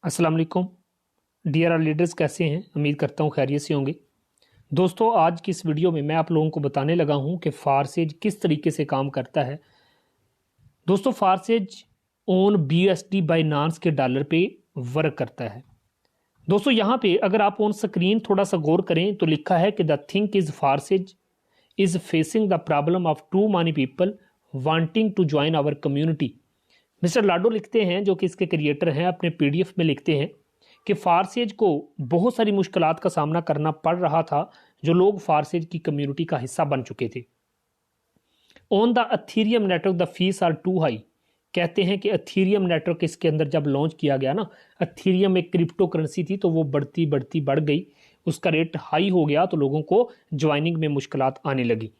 अस्सलाम वालेकुम dear are leaders, कैसे हैं? उम्मीद करता हूँ खैरियत से होंगे। दोस्तों, आज की इस वीडियो में मैं आप लोगों को बताने लगा हूँ कि फारसेज किस तरीके से काम करता है। दोस्तों, फारसेज ऑन BUSD बाइनांस के डॉलर पे वर्क करता है। दोस्तों, यहाँ पे अगर आप ऑन स्क्रीन थोड़ा सा गौर करें तो लिखा है कि the thing is Forsage is facing the problem of too many people wanting to join our community. Mister Lado लिखते हैं, जो कि इसके क्रिएटर हैं, अपने PDF में लिखते हैं कि फारसेज को बहुत सारी मुश्किलात का सामना करना पड़ रहा था जो लोग फारसेज की कम्युनिटी का हिस्सा बन चुके थे। On the Ethereum network the fees are too high. कहते हैं कि अथीरियम नेटवर्क इसके अंदर जब लॉन्च किया गया ना, अथीरियम एक क्रिप्टो करेंसी थी, तो वो बढ़ती बढ़ती बढ़ गई, उसका रेट हाई हो गया, तो लोगों को ज्वाइनिंग में मुश्किलात आने लगी।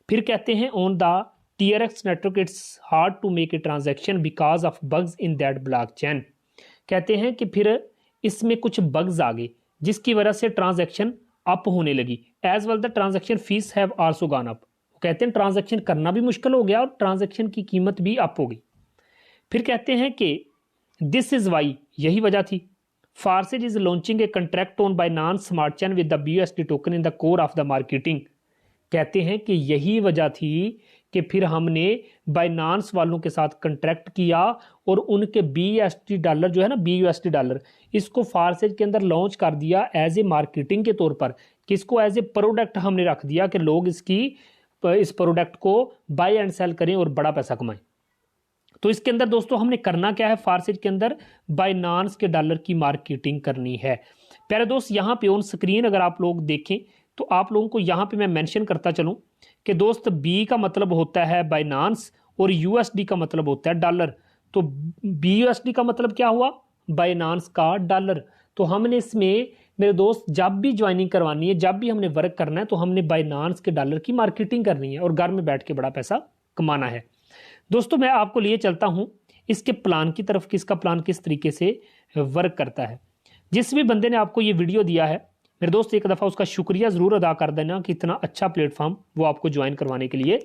फिर कहते हैं on the TRX network it's hard to make a transaction because of bugs in that blockchain. कहते हैं कि फिर इसमें कुछ बग्स आ गए जिसकी वजह से ट्रांजैक्शन अप होने लगी। As well the transaction fees have also gone up. कहते हैं ट्रांजैक्शन करना भी मुश्किल हो गया और ट्रांजैक्शन की कीमत भी अप हो गई। फिर कहते हैं कि दिस इज वाई, यही वजह थी, Forsage is launching a contract on Binance smart chain with the BUSD token in the core of the marketing. कहते हैं कि यही वजह थी कि फिर हमने बाइनांस वालों के साथ कंट्रैक्ट किया और उनके BUSD डॉलर जो है ना, BUSD डॉलर, इसको फारसेज के अंदर लॉन्च कर दिया एज ए मार्केटिंग के तौर पर। किसको? एज ए प्रोडक्ट हमने रख दिया कि लोग इस प्रोडक्ट को बाय एंड सेल करें और बड़ा पैसा कमाएं। तो इसके अंदर दोस्तों हमने करना क्या है? फारसेज के अंदर बाइनांस के डॉलर की मार्केटिंग करनी है। प्यारे दोस्त, यहाँ पे ऑन स्क्रीन अगर आप लोग देखें तो आप लोगों को यहाँ पे मैं मेंशन करता चलूं कि दोस्त B का मतलब होता है बाइनांस और USD का मतलब होता है डॉलर। तो BUSD का मतलब क्या हुआ? बाइनांस का डॉलर। तो हमने इसमें मेरे दोस्त जब भी ज्वाइनिंग करवानी है, जब भी हमने वर्क करना है, तो हमने बाइनांस के डॉलर की मार्केटिंग करनी है और घर में बैठ के बड़ा पैसा कमाना है। दोस्तों, मैं आपको लिए चलता हूं इसके प्लान की तरफ कि इसका प्लान किस तरीके से वर्क करता है। जिस भी बंदे ने आपको ये वीडियो दिया है मेरे दोस्त, एक दफ़ा उसका शुक्रिया ज़रूर अदा कर देना कि इतना अच्छा प्लेटफॉर्म वो आपको ज्वाइन करवाने के लिए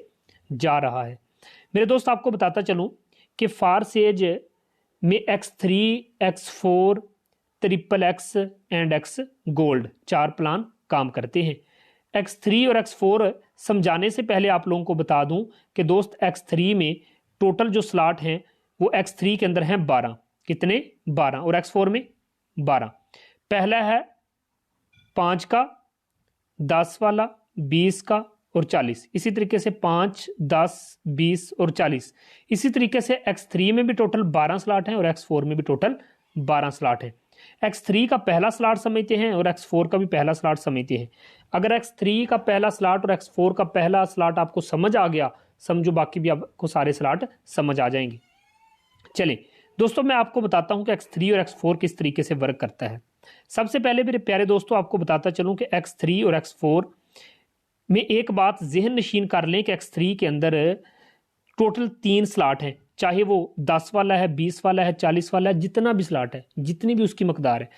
जा रहा है। मेरे दोस्त, आपको बताता चलूं कि फारसेज में X3, X4, XXX and X gold 4 plan काम करते हैं। X3 और X4 समझाने से पहले आप लोगों को बता दूं कि दोस्त X3 में टोटल जो स्लॉट हैं वो X3 के अंदर हैं 12। कितने? 12। और X4 में 12। पहला है 5 का, 10 वाला, 20 का और 40। इसी तरीके से 5, 10, 20 और 40। इसी तरीके से X3 में भी टोटल 12 स्लॉट हैं और X4 में भी टोटल 12 स्लॉट हैं। X3 का पहला स्लॉट समझते हैं और X4 का भी पहला स्लॉट समझते हैं। अगर X3 का पहला स्लॉट और X4 का पहला स्लॉट आपको समझ आ गया, समझो बाकी भी आपको सारे स्लॉट समझ आ जाएंगे। चलिए दोस्तों, मैं आपको बताता हूं कि X3 और X4 किस तरीके से वर्क करता है। सबसे पहले मेरे प्यारे दोस्तों आपको बताता चलूं कि X3 और X4 में एक बात जहन नशीन कर लें कि X3 के अंदर टोटल 3 स्लॉट हैं, चाहे वो 10 वाला है, 20 वाला है, 40 वाला है, जितना भी स्लॉट है, जितनी भी उसकी मकदार है,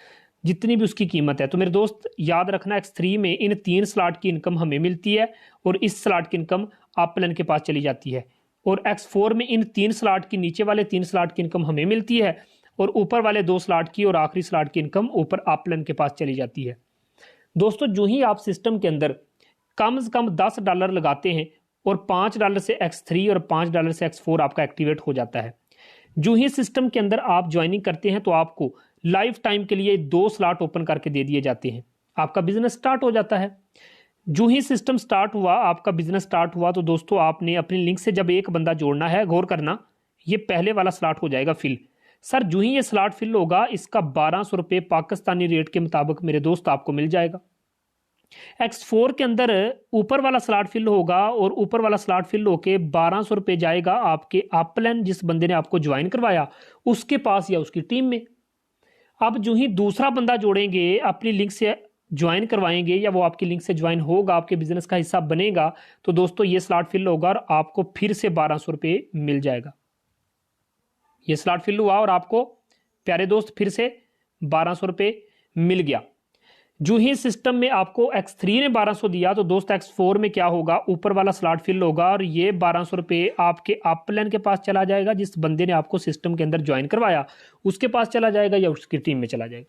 जितनी भी उसकी कीमत है। तो मेरे दोस्त याद रखना, X3 में इन 3 स्लॉट की इनकम हमें मिलती है और इस स्लॉट की इनकम अपलन के पास चली जाती है। और X4 में इन 3 स्लॉट की, नीचे वाले 3 स्लॉट की इनकम हमें मिलती है और ऊपर वाले 2 स्लॉट की और आखिरी स्लॉट की इनकम ऊपर अपलन के पास चली जाती है। दोस्तों, जो ही आप सिस्टम के अंदर कम से कम $10 लगाते हैं और $5 से X3 और $5 से X4 आपका एक्टिवेट हो जाता है। जो ही सिस्टम के अंदर आप ज्वाइनिंग करते हैं तो आपको लाइफ टाइम के लिए 2 स्लॉट ओपन करके दे दिए जाते हैं। आपका बिजनेस स्टार्ट हो जाता है। जो ही सिस्टम स्टार्ट हुआ, आपका बिजनेस स्टार्ट हुआ, तो दोस्तों आपने अपनी लिंक से जब एक बंदा जोड़ना है, गौर करना, ये पहले वाला स्लॉट हो जाएगा फिल। सर, जो ही ये स्लॉट फिल होगा, इसका 1200 रुपये पाकिस्तानी रेट के मुताबिक मेरे दोस्त आपको मिल जाएगा। X4 के अंदर ऊपर वाला स्लॉट फिल होगा और ऊपर वाला स्लॉट फिल होके 1200 रुपये जाएगा आपके अपलाइन, जिस बंदे ने आपको ज्वाइन करवाया उसके पास या उसकी टीम में। अब जो ही दूसरा बंदा जोड़ेंगे, अपनी लिंक से ज्वाइन करवाएंगे या वो आपकी लिंक से ज्वाइन होगा, आपके बिजनेस का हिस्सा बनेगा, तो दोस्तों ये स्लॉट फिल होगा और आपको फिर से 1200 रुपये मिल जाएगा। ये स्लॉट फिल हुआ और आपको प्यारे दोस्त फिर से 1200 रुपये मिल गया। जो ही सिस्टम में आपको X3 ने 1200 दिया तो दोस्त X4 में क्या होगा, ऊपर वाला स्लॉट फिल होगा और ये 1200 रुपये आपके अपलाइन के पास चला जाएगा, जिस बंदे ने आपको सिस्टम के अंदर ज्वाइन करवाया उसके पास चला जाएगा या उसकी टीम में चला जाएगा।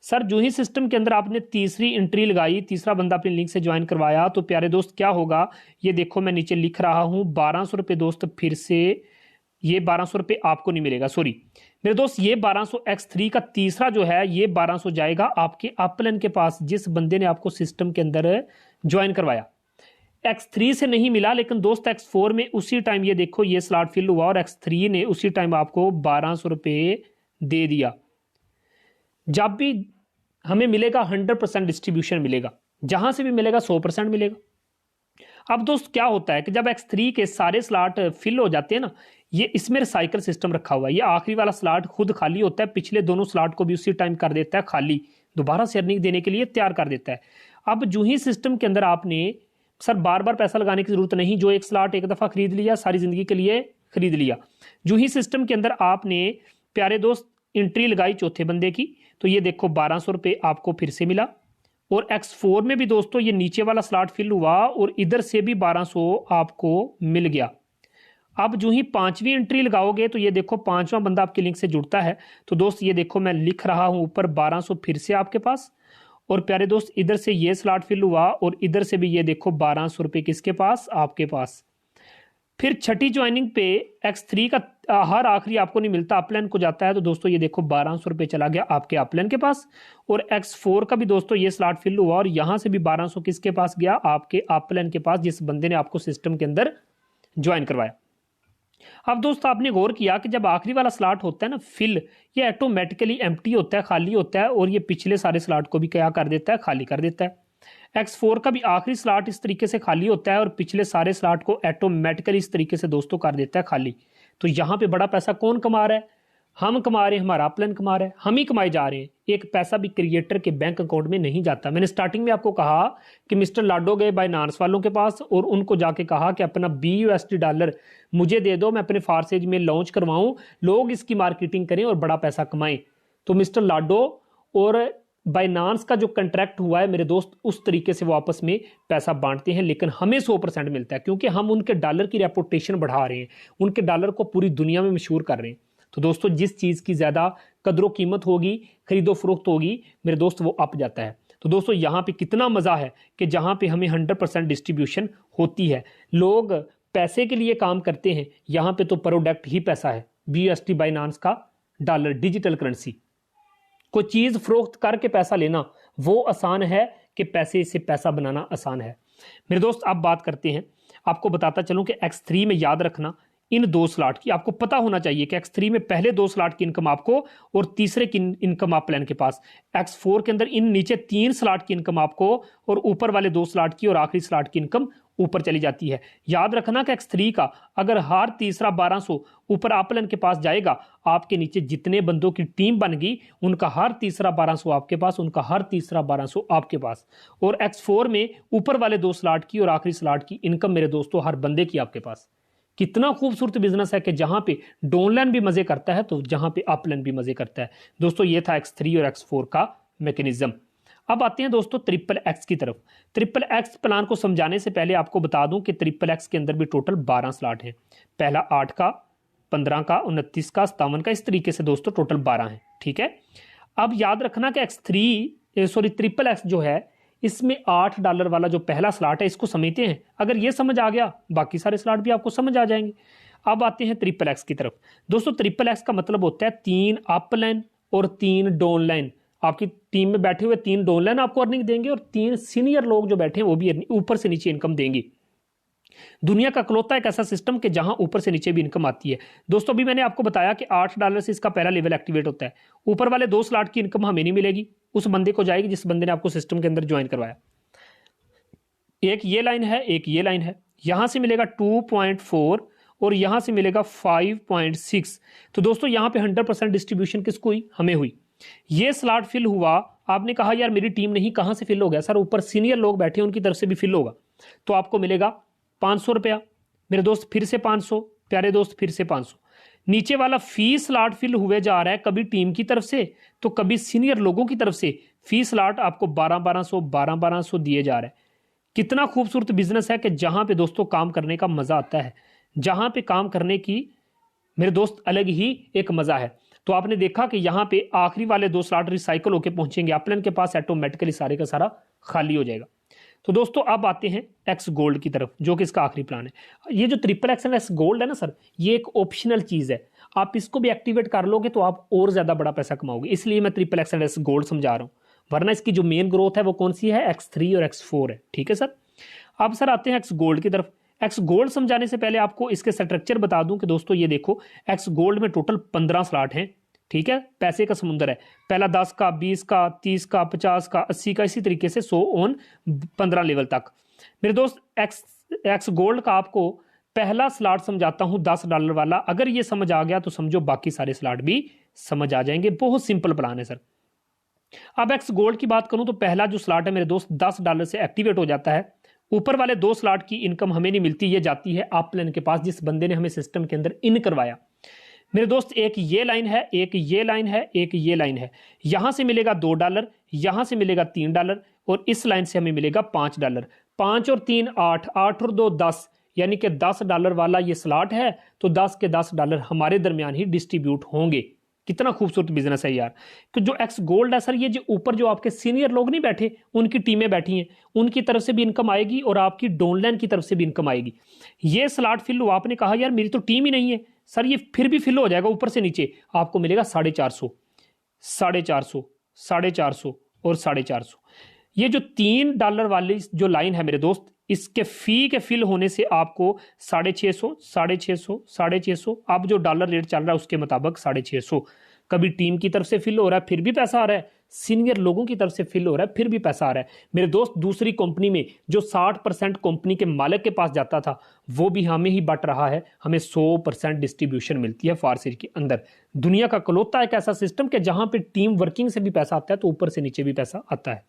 सर जो ही सिस्टम के अंदर आपने तीसरी एंट्री लगाई, तीसरा बंदा अपने लिंक से ज्वाइन करवाया, तो प्यारे दोस्त क्या होगा, ये देखो मैं नीचे लिख रहा हूँ 1200 रुपये दोस्त, फिर से ये 1200 रुपये आपको नहीं मिलेगा, सॉरी मेरे दोस्त, ये 1200 X3 का तीसरा जो है ये 1200 जाएगा आपके अपलाइन के पास, जिस बंदे ने आपको सिस्टम के अंदर ज्वाइन करवाया। X3 से नहीं मिला, लेकिन दोस्त X4 में उसी टाइम ये देखो ये स्लॉट फिल हुआ और X3 ने उसी टाइम आपको 1200 रुपये दे दिया। जब भी हमें मिलेगा 100% डिस्ट्रीब्यूशन मिलेगा, जहां से भी मिलेगा 100% मिलेगा। अब दोस्त क्या होता है कि जब X3 के सारे स्लॉट फिल हो जाते हैं ना, ये इसमें रिसाइकल सिस्टम रखा हुआ है, ये आखिरी वाला स्लॉट खुद खाली होता है, पिछले दोनों स्लॉट को भी उसी टाइम कर देता है खाली, दोबारा से अर्निंग देने के लिए तैयार कर देता है। अब जो ही सिस्टम के अंदर आपने सर बार बार पैसा लगाने की जरूरत नहीं, जो एक स्लॉट एक दफा खरीद लिया सारी जिंदगी के लिए खरीद लिया। जो ही सिस्टम के अंदर आपने प्यारे दोस्त एंट्री लगाई चौथे बंदे की, तो ये देखो 1200 रुपये आपको फिर से मिला। और X4 में भी दोस्तों ये नीचे वाला स्लॉट फिल हुआ और इधर से भी 1200 आपको मिल गया। अब जो ही पांचवी एंट्री लगाओगे तो ये देखो पांचवा बंदा आपके लिंक से जुड़ता है, तो दोस्त ये देखो मैं लिख रहा हूं ऊपर 1200 फिर से आपके पास, और प्यारे दोस्त इधर से ये स्लॉट फिल हुआ और इधर से भी ये देखो 1200 रुपये किसके पास, आपके पास। फिर छठी ज्वाइनिंग पे X3 का हर आखिरी आपको नहीं मिलता, अपलाइन को जाता है, तो दोस्तों ये देखो 1200 रुपये चला गया आपके अपलाइन के पास। और X4 का भी दोस्तों ये स्लॉट फिल हुआ और यहां से भी 1200 किसके पास गया, आपके अपलाइन के पास, जिस बंदे ने आपको सिस्टम के अंदर ज्वाइन करवाया। अब दोस्तों आपने गौर किया कि जब आखिरी वाला स्लॉट होता है ना फिल, ये ऑटोमेटिकली एम्प्टी होता है, खाली होता है, और ये पिछले सारे स्लॉट को भी क्या कर देता है, खाली कर देता है। X4 का भी आखिरी स्लॉट इस तरीके से खाली होता है और पिछले सारे स्लॉट को ऑटोमेटिकली इस तरीके से दोस्तों कर देता है खाली। तो यहां पे बड़ा पैसा कौन कमा रहा है, हम कमा रहे हैं, हमारा अपलाइन कमा रहा है, हम ही कमाए जा रहे हैं। एक पैसा भी क्रिएटर के बैंक अकाउंट में नहीं जाता। मैंने स्टार्टिंग में आपको कहा कि मिस्टर लाडो गए बाइनांस वालों के पास और उनको जाके कहा कि अपना $20 मुझे दे दो, मैं अपने फारसेज में लॉन्च करवाऊं, लोग इसकी मार्केटिंग करें और बड़ा पैसा कमाएं। तो मिस्टर लाडो और बाइनांस का जो कंट्रैक्ट हुआ है मेरे दोस्त, उस तरीके से वो आपस में पैसा बांटते हैं, लेकिन हमें 100% मिलता है, क्योंकि हम उनके डॉलर की रेपुटेशन बढ़ा रहे हैं, उनके डॉलर को पूरी दुनिया में मशहूर कर रहे हैं। तो दोस्तों जिस चीज़ की ज़्यादा कदर कीमत होगी, खरीदो फरोख्त होगी मेरे दोस्त, वो अप जाता है। तो दोस्तों यहाँ पे कितना मज़ा है कि जहाँ पे हमें 100% डिस्ट्रीब्यूशन होती है, लोग पैसे के लिए काम करते हैं, यहाँ पे तो प्रोडक्ट ही पैसा है। BUSD बाइनांस का डॉलर डिजिटल करेंसी, कोई चीज़ फरोख्त करके पैसा लेना वो आसान है कि पैसे से पैसा बनाना आसान है मेरे दोस्त। अब बात करते हैं, आपको बताता चलूं कि X3 में याद रखना इन दो स्लॉट की आपको पता होना चाहिए कि X3 में पहले 2 स्लॉट की इनकम आपको और तीसरे की इनकम आप प्लान के पास, X4 के अंदर इन नीचे 3 स्लॉट की इनकम आपको और ऊपर वाले 2 स्लॉट की और आखिरी स्लॉट की इनकम ऊपर चली जाती है। याद रखना कि X3 का अगर हर तीसरा 1200 ऊपर अपलाइन के पास जाएगा, आपके नीचे जितने बंदों की टीम बन गई उनका हर तीसरा 1200 आपके पास, उनका हर तीसरा 1200 आपके पास। और X4 में ऊपर वाले 2 स्लॉट की और आखिरी स्लॉट की इनकम मेरे दोस्तों हर बंदे की आपके पास। कितना खूबसूरत बिजनेस है कि जहां पे डाउनलाइन भी मजे करता है तो जहां पे अपलाइन भी मजे करता है। दोस्तों ये था X3 और X4 का मैकेनिज्म। अब आते हैं दोस्तों XXX की तरफ। XXX प्लान को समझाने से पहले आपको बता दूं कि XXX के अंदर भी टोटल 12 स्लॉट हैं। पहला 8 का, 15 का, 29 का, 57 का, इस तरीके से दोस्तों टोटल 12 हैं। ठीक है, अब याद रखना कि XXX जो है इसमें $8 वाला जो पहला स्लॉट है इसको समझते हैं। अगर ये समझ आ गया बाकी सारे स्लॉट भी आपको समझ आ जाएंगे। अब आते हैं XXX की तरफ। दोस्तों XXX का मतलब होता है 3 अपलाइन और 3 डाउनलाइन। आपकी टीम में बैठे हुए 3 डाउनलाइन आपको अर्निंग देंगे और 3 सीनियर लोग जो बैठे हैं वो भी ऊपर से नीचे इनकम देंगे। दुनिया का इकलौता एक ऐसा सिस्टम कि जहां ऊपर से नीचे भी इनकम आती है। दोस्तों अभी मैंने आपको बताया कि $8 से इसका पहला लेवल एक्टिवेट होता है। ऊपर वाले 2 स्लॉट की इनकम हमें नहीं मिलेगी, उस बंदे को जाएगी जिस बंदे ने आपको सिस्टम के अंदर ज्वाइन करवाया। एक ये लाइन है, एक ये लाइन है, यहां से मिलेगा 2.4 और यहां से मिलेगा 5.6। तो दोस्तों यहां पे 100% डिस्ट्रीब्यूशन किसको हुई, हमें हुई। ये स्लॉट फिल हुआ, आपने कहा यार मेरी टीम नहीं, कहां से फिल हो गया? सर ऊपर सीनियर लोग बैठे हैं उनकी तरफ से भी फिल होगा, तो आपको मिलेगा 500 रुपया मेरे दोस्त, फिर से 500 प्यारे दोस्त, फिर से 500। नीचे वाला फी स्लॉट फिल हुए जा रहा है, कभी टीम की तरफ से तो कभी सीनियर लोगों की तरफ से। फी स्लॉट आपको 1200 दिए जा रहे हैं। कितना खूबसूरत बिजनेस है कि जहां पे दोस्तों काम करने का मजा आता है, जहां पे काम करने की मेरे दोस्त अलग ही एक मजा है। तो आपने देखा कि यहाँ पे आखिरी वाले 2 स्लॉट रिसाइकल होकर पहुंचेंगे, अपलन के पास ऑटोमेटिकली सारे का सारा खाली हो जाएगा। तो दोस्तों अब आते हैं एक्स गोल्ड की तरफ, जो कि इसका आखिरी प्लान है। ये जो triple x and x gold है ना सर, ये एक ऑप्शनल चीज है। आप इसको भी एक्टिवेट कर लोगे तो आप और ज्यादा बड़ा पैसा कमाओगे, इसलिए मैं triple x and x gold समझा रहा हूं। वरना इसकी जो मेन ग्रोथ है वो कौन सी है, X3 और X4 है। ठीक है सर। अब सर आते हैं एक्स गोल्ड की तरफ। एक्स गोल्ड समझाने से पहले आपको इसके स्ट्रक्चर बता दूं कि दोस्तों ये देखो, एक्स गोल्ड में टोटल 15 स्लॉट हैं। ठीक है, पैसे का समुंदर है। पहला 10 का, 20 का, 30 का, 50 का, 80 का, इसी तरीके से 100 ऑन 15 लेवल तक। मेरे दोस्त एक्स गोल्ड का आपको पहला स्लॉट समझाता हूं $10 वाला। अगर ये समझ आ गया तो समझो बाकी सारे स्लॉट भी समझ आ जाएंगे। बहुत सिंपल प्लान है सर। अब एक्स गोल्ड की बात करूं तो पहला जो स्लॉट है मेरे दोस्त $10 से एक्टिवेट हो जाता है। ऊपर वाले 2 स्लॉट की इनकम हमें नहीं मिलती, ये जाती है अपलाइन के पास, जिस बंदे ने हमें सिस्टम के अंदर इन करवाया। मेरे दोस्त एक ये लाइन है, एक ये लाइन है, एक ये लाइन है। यहां से मिलेगा $2, यहां से मिलेगा $3 और इस लाइन से हमें मिलेगा $5। 5 और 3 8, 8 और 2 10, यानी कि $10 वाला ये स्लॉट है। तो 10 के $10 हमारे दरमियान ही डिस्ट्रीब्यूट होंगे। कितना खूबसूरत बिजनेस है यार। कि जो एक्स गोल्ड है सर, ये जो ऊपर जो आपके सीनियर लोग नहीं बैठे, उनकी टीमें बैठी हैं, उनकी तरफ से भी इनकम आएगी और आपकी डाउनलाइन की तरफ से भी इनकम आएगी। ये स्लॉट फिल हुआ, आपने कहा यार मेरी तो टीम ही नहीं है सर, ये फिर भी फिल हो जाएगा। ऊपर से नीचे आपको मिलेगा 450, 450, 450 और 450। ये जो $3 वाली जो लाइन है मेरे दोस्त, इसके फी के फिल होने से आपको 650, 650, 650, अब जो डॉलर रेट चल रहा है उसके मुताबिक 650। कभी टीम की तरफ से फिल हो रहा है फिर भी पैसा आ रहा है, सीनियर लोगों की तरफ से फिल हो रहा है फिर भी पैसा आ रहा है। मेरे दोस्त दूसरी कंपनी में जो 60% कंपनी के मालिक के पास जाता था, वो भी हमें ही बट रहा है। हमें 100% डिस्ट्रीब्यूशन मिलती है फारसेज के अंदर। दुनिया का इकलौता एक ऐसा सिस्टम कि जहां पे टीम वर्किंग से भी पैसा आता है तो ऊपर से नीचे भी पैसा आता है।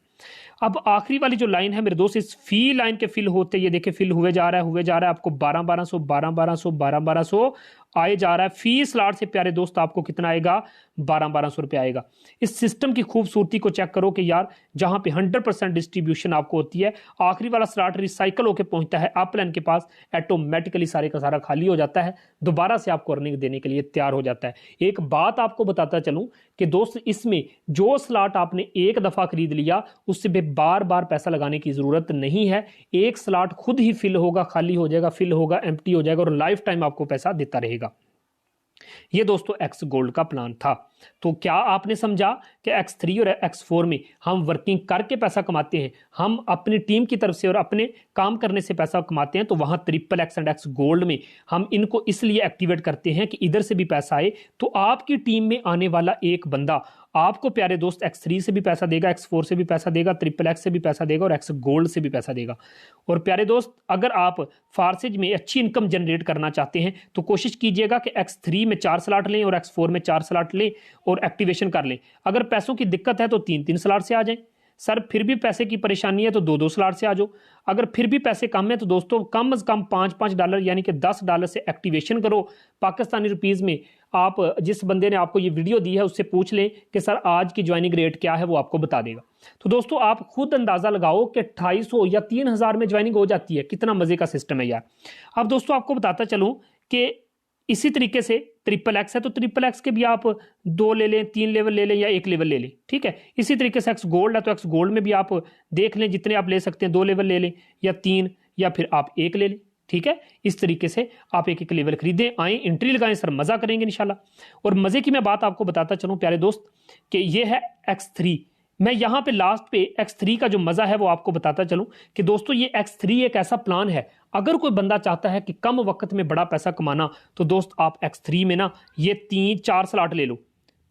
अब आखिरी वाली जो लाइन है मेरे दोस्त, इस फी लाइन के फिल होते, ये देखिए फिल हुए जा रहा है, हुए जा रहा है। आपको 1200, 1200, 1200 आए जा रहा है। फी स्लॉट से प्यारे दोस्त आपको कितना आएगा, 1200 रुपये आएगा। इस सिस्टम की खूबसूरती को चेक करो कि यार जहां पे 100% डिस्ट्रीब्यूशन आपको होती है, आखिरी वाला स्लॉट रिसाइकल होकर पहुंचता है अपलाइन के पास, ऑटोमेटिकली सारे का सारा खाली हो जाता है, दोबारा से आपको अर्निंग देने के लिए तैयार हो जाता है। एक बात आपको बताता चलूं कि दोस्त, इसमें जो स्लॉट आपने एक दफा खरीद लिया उससे भी बार बार पैसा लगाने की जरूरत नहीं है। एक स्लॉट खुद ही फिल होगा, खाली हो जाएगा, फिल होगा, एम्प्टी हो जाएगा और लाइफ टाइम आपको पैसा देता रहेगा। ये दोस्तों एक्स गोल्ड का प्लान था। तो क्या आपने समझा कि X3 और X4 में हम वर्किंग करके पैसा कमाते हैं, हम अपनी टीम की तरफ से और अपने काम करने से पैसा कमाते हैं। तो वहां triple x and x gold में हम इनको इसलिए एक्टिवेट करते हैं कि इधर से भी पैसा आए। तो आपकी टीम में आने वाला एक बंदा आपको प्यारे दोस्त X3 से भी पैसा देगा, X4 से भी पैसा देगा, ट्रिपल एक्स से भी पैसा देगा और एक्स गोल्ड से भी पैसा देगा। और प्यारे दोस्त, अगर आप फारसेज में अच्छी इनकम जनरेट करना चाहते हैं तो कोशिश कीजिएगा कि X3 में 4 स्लॉट लें और X4 में 4 स्लॉट लें और एक्टिवेशन कर लें। अगर पैसों की दिक्कत है तो 3-3 स्लॉट से आ जाएं। सर फिर भी पैसे की परेशानी है तो 2-2 स्लॉट से आ जाओ। अगर फिर भी पैसे कम है तो दोस्तों कम से कम $5-5 यानी कि $10 से एक्टिवेशन करो। पाकिस्तानी रुपीज में आप जिस बंदे ने आपको ये वीडियो दी है उससे पूछ लें कि सर आज की ज्वाइनिंग रेट क्या है, वो आपको बता देगा। तो दोस्तों आप खुद अंदाजा लगाओ कि 250 या 3000 में ज्वाइनिंग हो जाती है। कितना मजे का सिस्टम है यार। अब दोस्तों आपको बताता चलूं कि इसी तरीके से ट्रिपल एक्स है तो ट्रिपल एक्स के भी आप 2 ले लें, 3 लेवल ले लें या 1 लेवल ले लें। ठीक है, इसी तरीके से एक्स गोल्ड है तो एक्स गोल्ड में भी आप देख लें, जितने आप ले सकते हैं 2 लेवल ले लें या 3 या फिर आप 1 ले लें। ठीक है, इस तरीके से आप एक लेवल खरीदें, आए, एंट्री लगाएं, सर मजा करेंगे इंशाल्लाह। और मजे की मैं बात आपको बताता चलूं प्यारे दोस्त कि ये है X3। मैं यहां पे लास्ट पे X3 का जो मजा है वो आपको बताता चलूं कि दोस्तों ये X3 एक ऐसा प्लान है, अगर कोई बंदा चाहता है कि कम वक्त में बड़ा पैसा कमाना तो दोस्त आप X3 में ना ये 3-4 स्लॉट ले लो,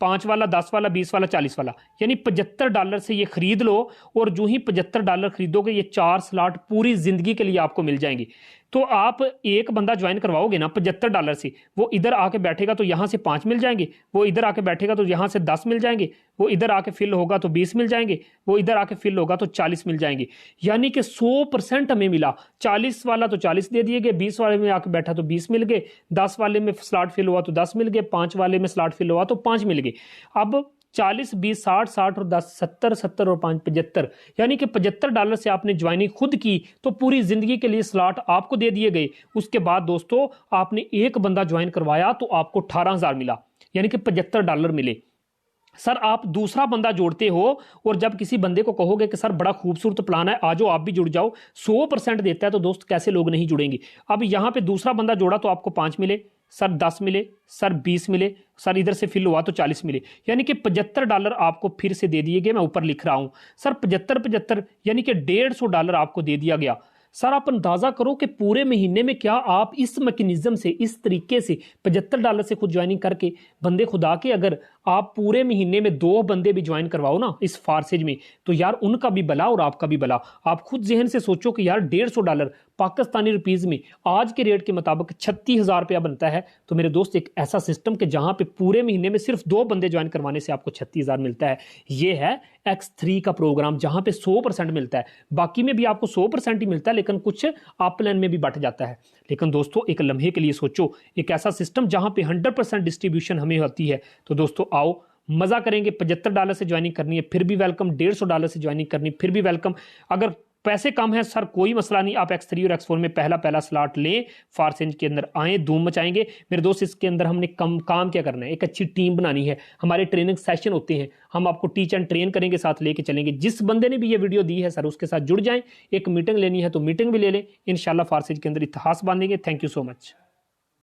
5 वाला, 10 वाला, 20 वाला, 40 वाला, यानी $75 से ये खरीद लो। और जो ही $75 खरीदोगे ये 4 स्लॉट पूरी जिंदगी के लिए आपको मिल जाएंगे। तो आप एक बंदा ज्वाइन करवाओगे ना $75 से, वो इधर आके बैठेगा तो यहां से 5 मिल जाएंगे, वो इधर आके बैठेगा तो यहां से 10 मिल जाएंगे, वो इधर आके फिल होगा तो 20 मिल जाएंगे, वो इधर आके फिल होगा तो 40 मिल जाएंगे। यानी कि 100% हमें मिला। 40 वाला तो 40 दे दिए गए, 20 वाले में आके बैठा तो 20 मिल गए, 10 वाले में स्लॉट फिल हुआ तो 10 मिल गए, 5 वाले में स्लॉट फिल हुआ तो 5 मिल गए। अब 40 20 60 60 और 10 70 70 और 5 75, यानी कि $75 से आपने ज्वाइनिंग खुद की तो पूरी जिंदगी के लिए स्लॉट आपको दे दिए गए। उसके बाद दोस्तों आपने एक बंदा ज्वाइन करवाया तो आपको 18,000 मिला, यानी कि $75 मिले। सर आप दूसरा बंदा जोड़ते हो और जब किसी बंदे को कहोगे कि सर बड़ा खूबसूरत प्लान है, आ जाओ आप भी जुड़ जाओ, 100% देता है, तो दोस्त कैसे लोग नहीं जुड़ेंगे। अब यहां पे दूसरा बंदा जोड़ा तो आपको 5 मिले, सर 10 मिले, सर 20 मिले, सर इधर से फिल हुआ तो 40 मिले, यानी कि $75 आपको फिर से दे दिए गए। मैं ऊपर लिख रहा हूं सर 75 75, यानी कि $150 आपको दे दिया गया। सर आप अंदाजा करो कि पूरे महीने में क्या आप इस मैकेनिज्म से, इस तरीके से $75 से खुद ज्वाइनिंग करके बंदे खुदा के, अगर आप पूरे महीने में 2 बंदे भी ज्वाइन करवाओ ना इस फारसेज में, तो यार उनका भी भला और आपका भी भला। आप खुद जहन से सोचो कि यार $150 पाकिस्तानी रुपीज में आज के रेट के मुताबिक 36,000 रुपया बनता है। तो मेरे दोस्त एक ऐसा सिस्टम कि जहां पे पूरे महीने में सिर्फ 2 बंदे ज्वाइन करवाने से आपको 36,000 मिलता है, ये है X3 का प्रोग्राम, जहां पे 100% मिलता है। बाकी में भी आपको 100% ही मिलता है, लेकिन कुछ अपलाइन में भी बट जाता है। लेकिन दोस्तों एक लम्हे के लिए सोचो, एक ऐसा सिस्टम जहां पे 100% डिस्ट्रीब्यूशन हमें होती है। तो दोस्तों आओ मजा करेंगे। $75 से ज्वाइनिंग करनी है फिर भी वेलकम, $150 से ज्वाइनिंग करनी फिर भी वेलकम। अगर पैसे कम है सर कोई मसला नहीं, आप X3 और X4 में पहला स्लॉट लें, फारसेज के अंदर आए, धूम मचाएंगे। मेरे दोस्त इसके अंदर हमने काम क्या करना है, एक अच्छी टीम बनानी है। हमारे ट्रेनिंग सेशन होते हैं, हम आपको टीच एंड ट्रेन करेंगे, साथ लेके चलेंगे। जिस बंदे ने भी ये वीडियो दी है सर उसके साथ जुड़ जाएं। एक मीटिंग लेनी है तो मीटिंग भी ले लें, इंशाल्लाह फारसेज के अंदर इतिहास बांधेंगे। Thank you so much.